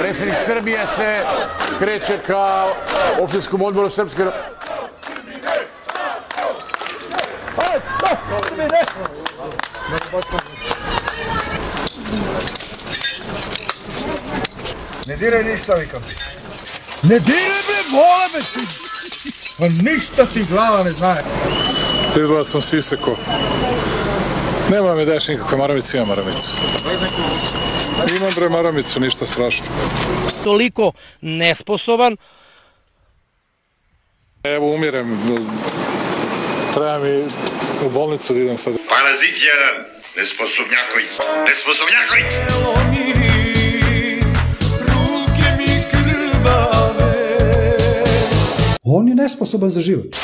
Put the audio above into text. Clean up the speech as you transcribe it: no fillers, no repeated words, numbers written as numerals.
Predsjednik Srbije se kreće ka opštinskom odboru Srpske... Ne diraj ništa, vikam ti. Ne diraj bre, vole me ti! Pa ništa ti glava ne znaje. Izgleda sam siseko. Nema mi daješ nikakve maramice, imam maramicu. Imam bre maramicu, ništa strašno. Toliko nesposoban. Evo umirem, treba mi u bolnicu da idem sad. Parazit jedan, nesposobnjaković, nesposobnjaković! On je nesposoban za život.